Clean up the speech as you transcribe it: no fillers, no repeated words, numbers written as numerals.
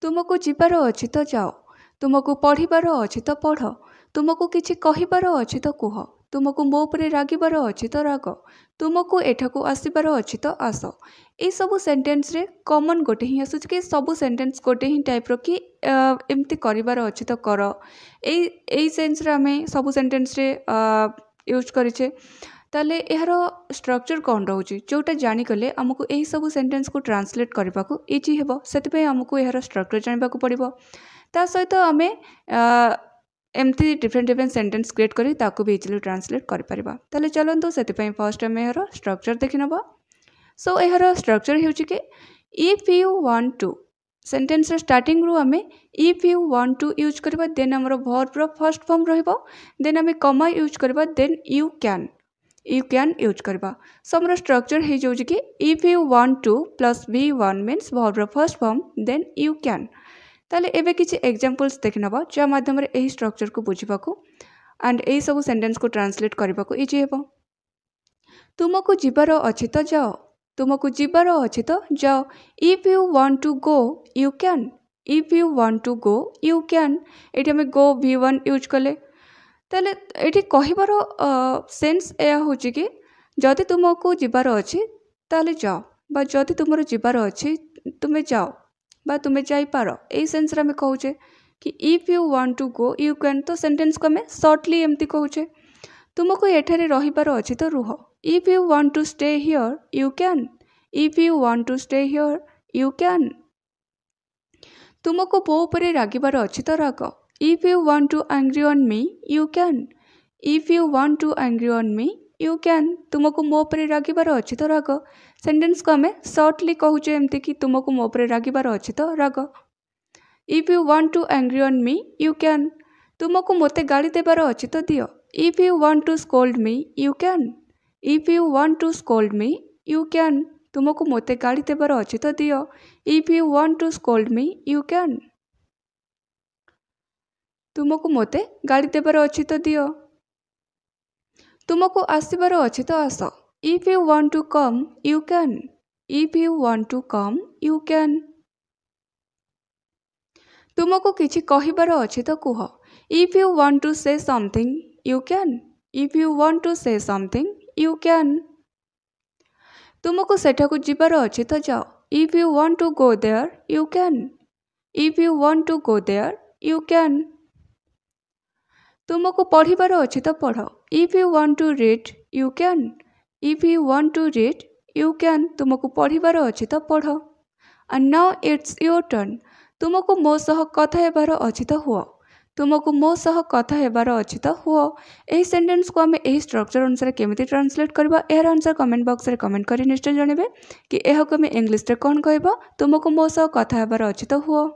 तुमको जिबार अछि तो जाओ, तुमको पढ़िबार अछि तो पढ़, तुमको किछि कहिबार अछि तो कुह, तुमको मो उपरे रागिबार अछि तो राग, तुमको एठाकू आसिबार अछि तो आस। ये सब सेंटेंस रे कॉमन गोटे ही आसुच कि सब सेंटेंस गोटे ही टाइप रो कि एमती करिबार अछि तो कर। एई सेंस रे आमे सब सेंटेंस रे यूज करिछे। ताले यार स्ट्रक्चर कौन रोचे जोटा जानिकले आमको यही सब सेंटेंस को ट्रांसलेट करने को इजी हे से आमको यार स्ट्रक्चर जानवा पड़ो। ता सहित आम एमती डिफरेंट डिफरेंट सेंटेंस क्रिएट करी ताको भी इजिली ट्रांसलेट कर पारिबा। ताले चलंतु से फर्स्ट आम यार स्ट्रक्चर देखि नबा। सो यार स्ट्रक्चर हो कि if you want to sentence starting रू आम if you want to use करबा देन हमर वर्ब रो फर्स्ट फॉर्म रहइबो, देन आम कमा यूज करबा, देन यू कैन यूज करबा। सो हमर स्ट्रक्चर हो जाउछि कि if you want to plus V1 means verb रो first form then you can. ताले एबे किछि एग्जांपल्स देखि नबा जा माध्यम रे एही स्ट्रक्चर को बुझिबा को एंड एही सब सेंटेंस को ट्रांसलेट करबा को इजी हेबो। तुमको जिबार अछि तो जाओ, तुमको जिबार अछि तो जाओ। If you want to go you can, if you want to go you can. एठी हम गो V1 यूज कले। ताले एठी कहिबार सेंस एया होछि कि जदि तुमको जिबार अछि ताले जाओ, बा जदि तुमरो जिबार अछि तुमे जाओ बा तुमे जाई पारो। एई सेंस रे हम कहूचे कि if you want to go you can. तो सेंटेंस को हमें शॉर्टली एमती कहूचे तुमको एठारे रहिबार अछि तो रुह। If you want to stay here you can, if you want to stay here you can. तुमको मो उपरे रागिबार अछि तो राग। If you want to angry on me you can, if you want to angry on me you can. तुमको मो उपरे रागिबार अछि तो राग। सेंटेंस को हमें शॉर्टली कहूचे एमती कि तुमको मो उपरे रागिबार अछि तो राग। If you want to angry on me you can. तुमको मोते गाली देबार अछि तो दियो। If you want to scold me you can, if you want to scold me you can. तुमको मोते गाली देबार अछि तो दियो। If you want to scold me you can. तुमको मोते गाली देबार अछि तो दियो। तुमको आसिबार अछि तो आस। If you want to come you can, if you want to come you can. तुमको किछि कहिबार अछि तो कुह। If you want to say something you can, if you want to say something you can. तुमको सेठाकू जिबार अछि तो जाओ। If you want to go there you can, if you want to go there you can. तुमको पढ़िबार अछि तो पढ़। If you want to read you can, if you want to read you can. तुमको पढ़िबार अछि तो पढ़। And now it's your turn. तुमको मो सह कथा हेबार अछि तो हुओ, तुमको मो सह कथा हेबार अछि तो हुओ। एही सेंटेंस को हमें एही स्ट्रक्चर अनुसार केमिति ट्रांसलेट करबा एहर आंसर कमेंट बॉक्स रे कमेंट करी निश्चय जणेबे कि एहा को हमें इंग्लिश रे कोन कहबा। तुमको मो सह कथा हेबार अछि तो हुओ।